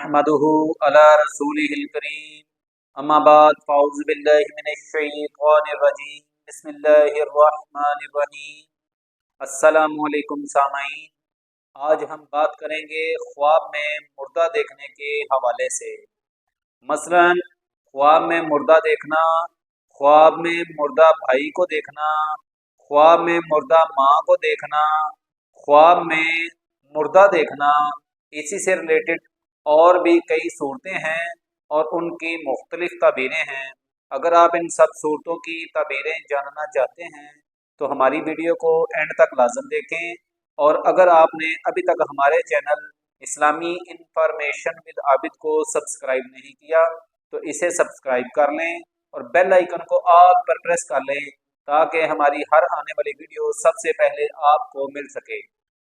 नहमदुहु अला रसूलिहिल करीम अम्मा बाद फ़ाउज़ु बिल्लाहि मिनश शैतानिर रजीम बिस्मिल्लाहिर रहमानिर रहीम। अस्सलामु अलैकुम सामाईन। आज हम बात करेंगे ख्वाब में मुर्दा देखने के हवाले से। मसलन ख्वाब में मुर्दा देखना, ख्वाब में मुर्दा भाई को देखना, ख्वाब में मुर्दा माँ को देखना, ख्वाब में मुर्दा देखना, इसी से रिलेटेड और भी कई सूरतें हैं और उनकी मुख्तलिफ ताबीरें हैं। अगर आप इन सब सूरतों की ताबीरें जानना चाहते हैं तो हमारी वीडियो को एंड तक लाजम देखें, और अगर आपने अभी तक हमारे channel Islami information with Abid को सब्सक्राइब नहीं किया तो इसे सब्सक्राइब कर लें और बेल आइकन को ऑल पर प्रेस कर लें ताकि हमारी हर आने वाली वीडियो सबसे पहले आपको मिल सके।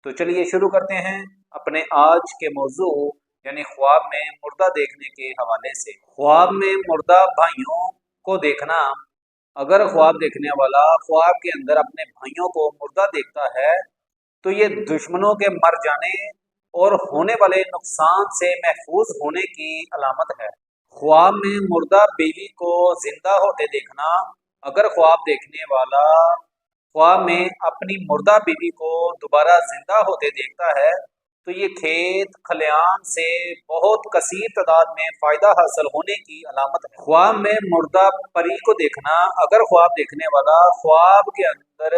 तो चलिए शुरू करते हैं अपने आज के मौजू यानी ख्वाब में मुर्दा देखने के हवाले से। ख्वाब में मुर्दा भाइयों को देखना, अगर ख्वाब देखने वाला ख्वाब के अंदर अपने भाइयों को मुर्दा देखता है तो ये दुश्मनों के मर जाने और होने वाले नुकसान से महफूज होने की अलामत है। ख्वाब में मुर्दा बीवी को जिंदा होते देखना, अगर ख्वाब देखने वाला ख्वाब में अपनी मुर्दा बीवी को दोबारा जिंदा होते देखता है तो ये खेत खलियान से बहुत कसीर तादाद में फायदा हासिल होने की अलामत है। ख्वाब में मुर्दा परी को देखना, अगर ख्वाब देखने वाला ख्वाब के अंदर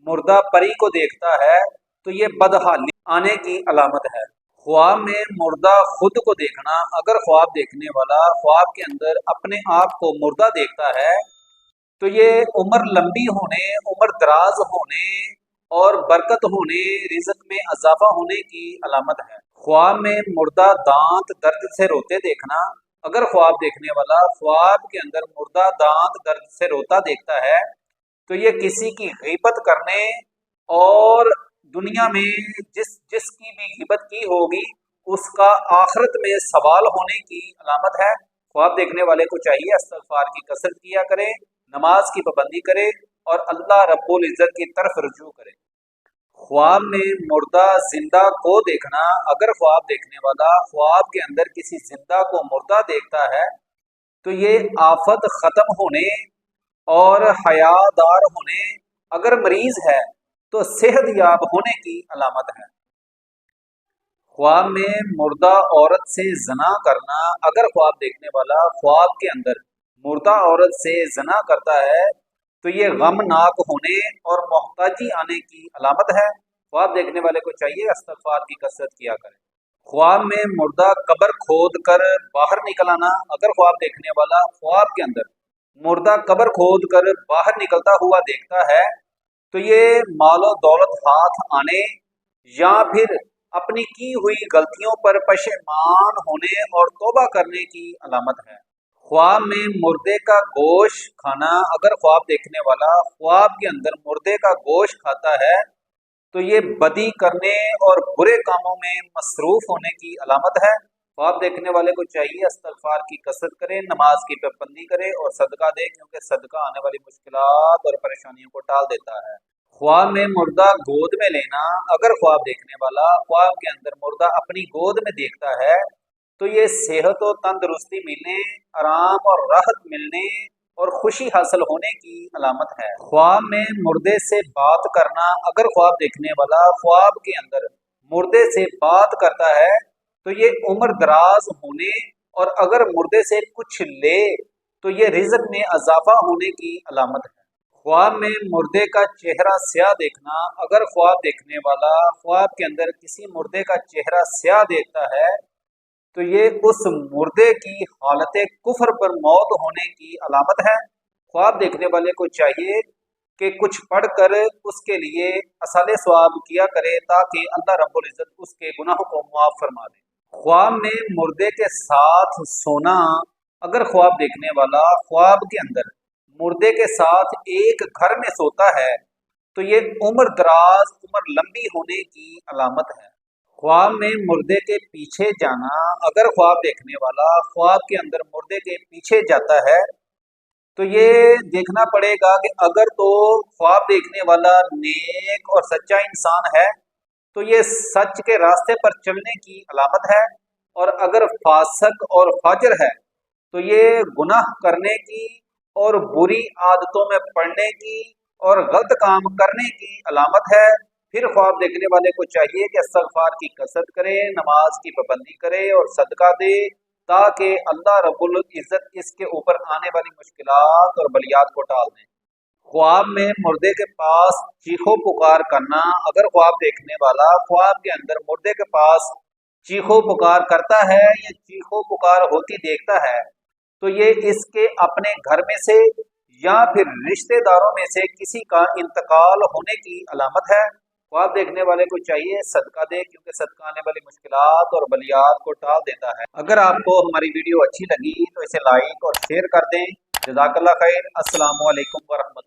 मुर्दा परी को देखता है तो ये बदहाली आने की अलामत है। ख्वाब में मुर्दा खुद को देखना, अगर ख्वाब देखने वाला ख्वाब के अंदर अपने आप को मुर्दा देखता है तो ये उम्र लंबी होने, उम्र दराज होने और बरकत होने, रिज़्क़ में इजाफा होने की अलामत है। ख्वाब में मुर्दा दांत दर्द से रोते देखना, अगर ख्वाब देखने वाला ख्वाब के अंदर मुर्दा दांत दर्द से रोता देखता है तो ये किसी की गीबत करने और दुनिया में जिसकी भी गिबत की होगी उसका आखिरत में सवाल होने की अलामत है। ख्वाब देखने वाले को चाहिए इस्तिग़फ़ार की कसरत किया करे, नमाज की पाबंदी करे और अल्लाह रब्बुल इज़्ज़त की तरफ रुजू करे। ख्वाब में मुर्दा जिंदा को देखना, अगर ख्वाब देखने वाला ख्वाब के अंदर किसी जिंदा को मुर्दा देखता है तो ये आफत ख़त्म होने और हयादार होने, अगर मरीज है तो सेहत याब होने की अलामत है। ख्वाब में मुर्दा औरत से जना करना, अगर ख्वाब देखने वाला ख्वाब के अंदर मुर्दा औरत से जना करता है तो ये गमनाक होने और मोहताजी आने की अलामत है। ख्वाब देखने वाले को चाहिए इस्तिग़फ़ार की कसरत किया करे। ख्वाब में मुर्दा कब्र खोद कर बाहर निकल आना, अगर ख्वाब देखने वाला ख्वाब के अंदर मुर्दा कब्र खोद कर बाहर निकलता हुआ देखता है तो ये मालो दौलत हाथ आने या फिर अपनी की हुई गलतियों पर पशेमान होने और तौबा करने की अलामत है। ख्वाब में मुर्दे का गोश्त खाना, अगर ख्वाब देखने वाला ख्वाब के अंदर मुर्दे का गोश्त खाता है तो ये बदी करने और बुरे कामों में मसरूफ होने की अलामत है। ख्वाब देखने वाले को चाहिए इस्तिग़फ़ार की कसरत करे, नमाज की पाबंदी करे और सदका दे, क्योंकि सदका आने वाली मुश्किलात और परेशानियों को टाल देता है। ख्वाब में मुर्दा गोद में लेना, अगर ख्वाब देखने वाला ख्वाब के अंदर मुर्दा अपनी गोद में देखता है तो ये सेहत और तंदुरुस्ती मिलने, आराम और राहत मिलने और खुशी हासिल होने की अलामत है। ख्वाब में मुर्दे से बात करना, अगर ख्वाब देखने वाला ख्वाब के अंदर मुर्दे से बात करता है तो ये उम्र दराज होने और अगर मुर्दे से कुछ ले तो ये रिज़्क़ में इजाफा होने की अलामत है। ख्वाब में मुर्दे का चेहरा स्याह देखना, अगर ख्वाब देखने वाला ख्वाब के अंदर किसी मुर्दे का चेहरा स्याह देखता है तो ये उस मुर्दे की हालत कुफ्र पर मौत होने की अलामत है। ख्वाब देखने वाले को चाहिए कि कुछ पढ़कर उसके लिए असल सवाब किया करे ताकि अल्लाह रब्बुल इज़्ज़त उसके गुनाहों को माफ़ फरमा दे। ख्वाब में मुर्दे के साथ सोना, अगर ख्वाब देखने वाला ख्वाब के अंदर मुर्दे के साथ एक घर में सोता है तो ये उम्र दराज, उम्र लंबी होने की अलामत है। ख्वाब में मुर्दे के पीछे जाना, अगर ख्वाब देखने वाला ख्वाब के अंदर मुर्दे के पीछे जाता है तो ये देखना पड़ेगा कि अगर तो ख्वाब देखने वाला नेक और सच्चा इंसान है तो ये सच के रास्ते पर चलने की अलामत है, اور اگر فاسق اور فاجر ہے تو یہ گناہ کرنے کی اور بری عادتوں میں پڑنے کی اور غلط کام کرنے کی علامت ہے۔ پھر خواب دیکھنے والے کو چاہیے کہ استغفار کی کثرت کرے، نماز کی پابندی کرے اور صدقہ دے، تاکہ اللہ رب العزت اس کے اوپر آنے والی مشکلات اور بلیات کو ٹال دیں۔ خواب میں مردے کے پاس چیخو پکار کرنا، اگر خواب دیکھنے والا خواب کے اندر مردے کے پاس چیخو پکار کرتا ہے یا چیخو پکار ہوتی دیکھتا ہے تو یہ اس کے اپنے گھر میں سے یا پھر رشتہ داروں میں سے کسی کا انتقال ہونے کی علامت ہے۔ خواب دیکھنے والے کو چاہیے صدقہ دے، کیونکہ صدقہ آنے والی مشکلات اور بلیات کو ٹال دیتا ہے۔ اگر آپ کو ہماری ویڈیو اچھی لگی تو اسے لائک اور شیئر کر دیں۔ جزاک اللہ خیر۔ السلام علیکم ورحمۃ اللہ۔